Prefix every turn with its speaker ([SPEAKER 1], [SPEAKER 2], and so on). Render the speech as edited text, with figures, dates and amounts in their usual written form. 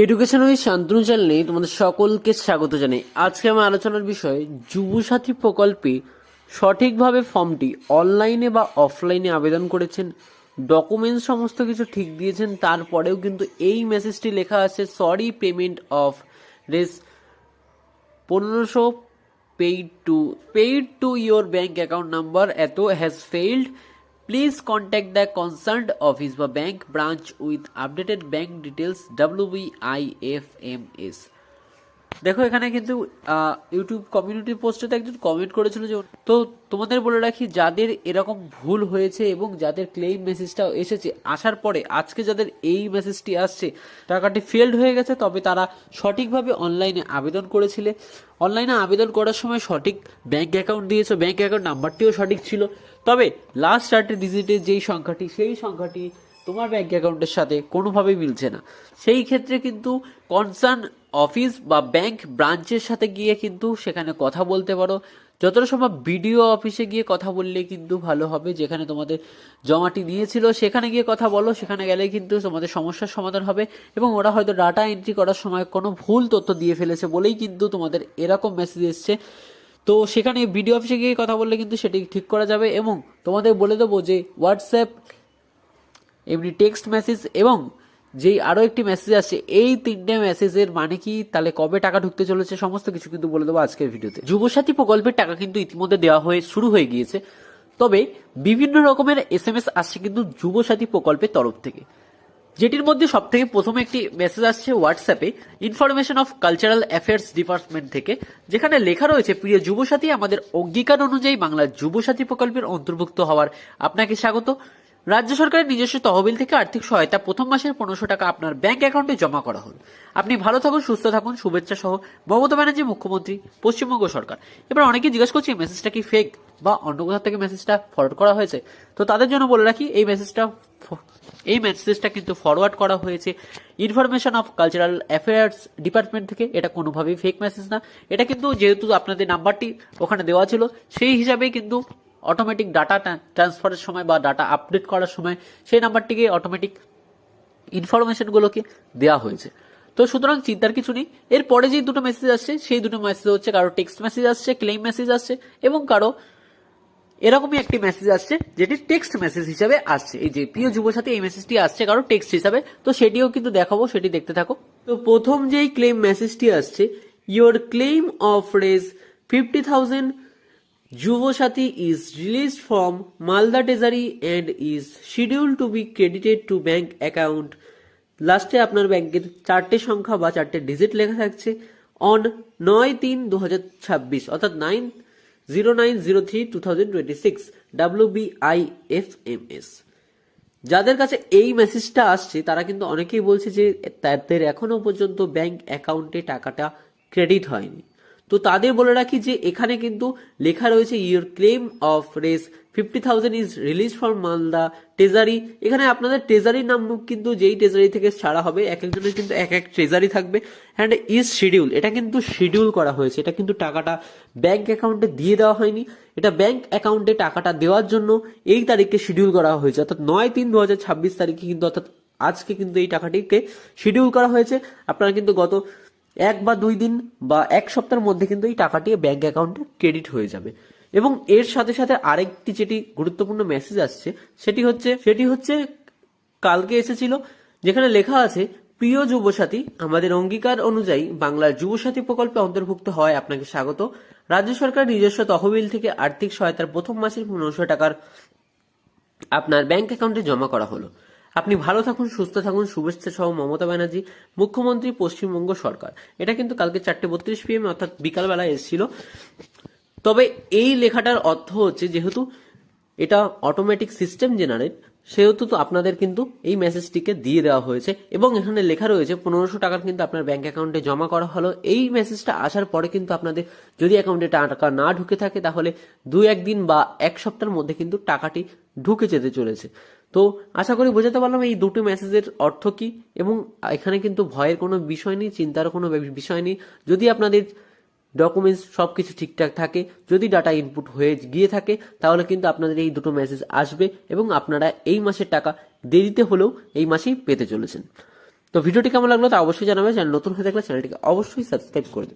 [SPEAKER 1] Education with Shantanu চ্যানেলে তোমাদের সকলকে স্বাগত জানাই। আজকে আমার আলোচনার বিষয় যুবসাথী প্রকল্পে সঠিকভাবে ফর্মটি অনলাইনে বা অফলাইনে আবেদন করেছেন, ডকুমেন্টস সমস্ত কিছু ঠিক দিয়েছেন, তারপরেও কিন্তু এই মেসেজটি লেখা আছে sorry payment of race 1500 paid to your bank account number এত has failed. Please contact the concerned office বা bank branch with updated bank details WBIFMS। দেখো এখানে কিন্তু ইউটিউব কমিউনিটি পোস্টে একজন কমেন্ট করেছিল যে তো তোমাদের বলে রাখি, যাদের এরকম ভুল হয়েছে এবং যাদের ক্লেইম মেসেজটা এসেছে আসার পরে আজকে যাদের এই মেসেজটি আসছে টাকাটি ফেলড হয়ে গেছে, তবে তারা সঠিকভাবে অনলাইনে আবেদন করেছিলে, অনলাইনে আবেদন করার সময় সঠিক ব্যাংক অ্যাকাউন্ট দিয়েছো, ব্যাংক অ্যাকাউন্ট নাম্বারটিও সঠিক ছিল, তবে লাস্ট 4টে ডিজিটের যেই সংখ্যাটি সেই সংখ্যাটি তোমার ব্যাংক অ্যাকাউন্টের সাথে কোনোভাবেই মিলছে না। সেই ক্ষেত্রে কিন্তু কনসার্ন অফিস বা ব্যাংক ব্রাঞ্চের সাথে গিয়ে কিন্তু সেখানে কথা বলতে পারো। যতটা সম্ভব বিডিও অফিসে গিয়ে কথা বললে কিন্তু ভালো হবে, যেখানে তোমাদের জমাটি নিয়েছিল সেখানে গিয়ে কথা বলো। সেখানে গেলে কিন্তু তোমাদের সমস্যার সমাধান হবে এবং ওরা হয়তো ডাটা এন্ট্রি করার সময় কোনো ভুল তথ্য দিয়ে ফেলেছে বলেই কিন্তু তোমাদের এরকম মেসেজ এসছে। তো সেখানে বিডিও অফিসে গিয়ে কথা বললে কিন্তু সেটি ঠিক করা যাবে এবং তোমাদের বলে দেবো যে হোয়াটসঅ্যাপ, এমনি টেক্সট মেসেজ এবং যেই আরও একটি মেসেজ আসছে, এই 3টে মেসেজের মানে কি, তাহলে কবে টাকা ঢুকতে চলেছে সমস্ত কিছু কিন্তু বলে দেবো আজকের ভিডিওতে। যুবসাথী প্রকল্পের টাকা কিন্তু ইতিমধ্যে দেওয়া হয়ে শুরু হয়ে গিয়েছে, তবে বিভিন্ন রকমের SMS আসছে কিন্তু যুবসাথী প্রকল্পের তরফ থেকে, যেটির মধ্যে সব থেকে প্রথমে একটি মেসেজ আসছে হোয়াটসঅ্যাপে information of cultural affairs department থেকে, যেখানে লেখা রয়েছে প্রিয় যুবসাথী, আমাদের অঙ্গীকার অনুযায়ী বাংলার যুবসাথী প্রকল্পের অন্তর্ভুক্ত হওয়ার আপনাকে স্বাগত। রাজ্য সরকারের নিজস্ব তহবিল থেকে আর্থিক সহায়তা প্রথম মাসের 1500 টাকা আপনার ব্যাংক অ্যাকাউন্টে জমা করা হল। আপনি ভালো থাকুন, সুস্থ থাকুন, শুভেচ্ছা সহ মমতা ব্যানার্জি, মুখ্যমন্ত্রী, পশ্চিমবঙ্গ সরকার। এবার অনেকে জিজ্ঞাসা করছে এই মেসেজটা কি ফেক বা অন্য কোথা থেকে মেসেজটা ফরওয়ার্ড করা হয়েছে। তো তাদের জন্য বলে রাখি, এই মেসেজটা কিন্তু ফরওয়ার্ড করা হয়েছে information of cultural affairs department থেকে। এটা কোনোভাবেই ফেক মেসেজ না। এটা কিন্তু যেহেতু আপনাদের নাম্বারটি ওখানে দেওয়া ছিল সেই হিসাবেই কিন্তু অটোমেটিক ডাটা ট্রান্সফারের সময় বা ডাটা আপডেট করার সময় সেই নাম্বারটিকে অটোমেটিক ইনফরমেশনগুলোকে দেওয়া হয়েছে। তো সুতরাং চিন্তার কিছু নেই। এরপরে যে দুটো মেসেজ আসছে সেই দুটো মেসেজ হচ্ছে, কারো টেক্সট মেসেজ আসছে, ক্লেম মেসেজ আসছে এবং কারো এরকমই একটি মেসেজ আসছে যেটি টেক্সট মেসেজ হিসাবে আসছে। এই যে প্রিয় যুবসাথী, এই মেসেজটি আসছে কারো টেক্সট হিসাবে, তো সেটিও কিন্তু দেখাবো, সেটি দেখতে থাকো। তো প্রথম যেই ক্লেম মেসেজটি আসছে, ইয়োর ক্লেম অফ রেজ 50,000 Yuvasathi is released from Malda Treasury and is scheduled to be credited to bank account। লাস্টে আপনার ব্যাংকের 4টে সংখ্যা বা 4টে ডিজিট লেখা থাকছে অন 9/3/2026, অর্থাৎ 9/09/03/2026 WBIFMS। যাদের কাছে এই মেসেজটা আসছে তারা কিন্তু অনেকেই বলছে যে তাদের এখনো পর্যন্ত ব্যাংক অ্যাকাউন্টে টাকাটা ক্রেডিট হয়নি। তো তাদের বলে রাখি যে এখানে কিন্তু লেখা রয়েছে your claim of race 50,000 is release from Malda treasury. এখানে আপনাদের ট্রেজারির নাম কিন্তু যেই ট্রেজারি থেকে ছাড়া হবে, এক একজনের কিন্তু এক এক ট্রেজারি থাকবে। অ্যান্ড ইজ শিডিউল, এটা কিন্তু শিডিউল করা হয়েছে, এটা কিন্তু টাকাটা ব্যাংক অ্যাকাউন্টে দিয়ে দেওয়া হয়নি। এটা ব্যাংক অ্যাকাউন্টে টাকাটা দেওয়ার জন্য এই তারিখে শিডিউল করা হয়েছে, অর্থাৎ 9/3/2026 তারিখে কিন্তু, অর্থাৎ আজকে কিন্তু এই টাকাটিকে শিডিউল করা হয়েছে। আপনারা কিন্তু গত 1 বা 2 দিন বা 1 সপ্তাহের মধ্যে কিন্তু এই টাকাটি ব্যাংক অ্যাকাউন্টে ক্রেডিট হয়ে যাবে। এবং এর সাথে সাথে আরেকটি যেটি গুরুত্বপূর্ণ মেসেজ আসছে সেটি হচ্ছে কালকে এসেছিল, যেখানে লেখা আছে প্রিয় যুবসাথী, আমাদের অঙ্গীকার অনুযায়ী বাংলার যুবসাথী প্রকল্পে অন্তর্ভুক্ত হওয়ায় আপনাকে স্বাগত। রাজ্য সরকার নিজস্ব তহবিল থেকে আর্থিক সহায়তার প্রথম মাসের 1500 টাকার আপনার ব্যাংক অ্যাকাউন্টে জমা করা হলো। আপনি ভালো থাকুন, সুস্থ থাকুন, শুভেচ্ছা সহ মমতা ব্যানার্জি, মুখ্যমন্ত্রী, পশ্চিমবঙ্গ সরকার। এটা কিন্তু কালকে 4:32 PM অর্থাৎ বিকালবেলা এসেছিল। তবে এই লেখাটার অর্থ হচ্ছে, যেহেতু এটা অটোমেটিক সিস্টেম জেনারেট, সেহেতু তো আপনাদের কিন্তু এই মেসেজটিকে দিয়ে দেওয়া হয়েছে এবং এখানে লেখা রয়েছে 1500 টাকার কিন্তু আপনার ব্যাংক অ্যাকাউন্টে জমা করা হলো। এই মেসেজটা আসার পরে কিন্তু আপনাদের যদি অ্যাকাউন্টে টাকা না ঢুকে থাকে তাহলে 2-1 দিন বা 1 সপ্তাহের মধ্যে কিন্তু টাকাটি ঢুকে যেতে চলেছে। তো আশা করি বোঝাতে পারলাম এই দুটো মেসেজের অর্থ কি, এবং এখানে কিন্তু ভয়ের কোনো বিষয় নেই, চিন্তার কোনো বিষয় নেই। যদি আপনাদের ডকুমেন্টস সবকিছু ঠিকঠাক থাকে, যদি ডাটা ইনপুট হয়ে গিয়ে থাকে, তাহলে কিন্তু আপনাদের এই দুটো মেসেজ আসবে এবং আপনারা এই মাসের টাকা দেরিতে হলেও এই মাসেই পেতে চলেছেন। তো ভিডিওটি কেমন লাগলো তা অবশ্যই জানাবে, চ্যানেল নতুন হয়ে থাকলে চ্যানেলটিকে অবশ্যই সাবস্ক্রাইব করে দেবে।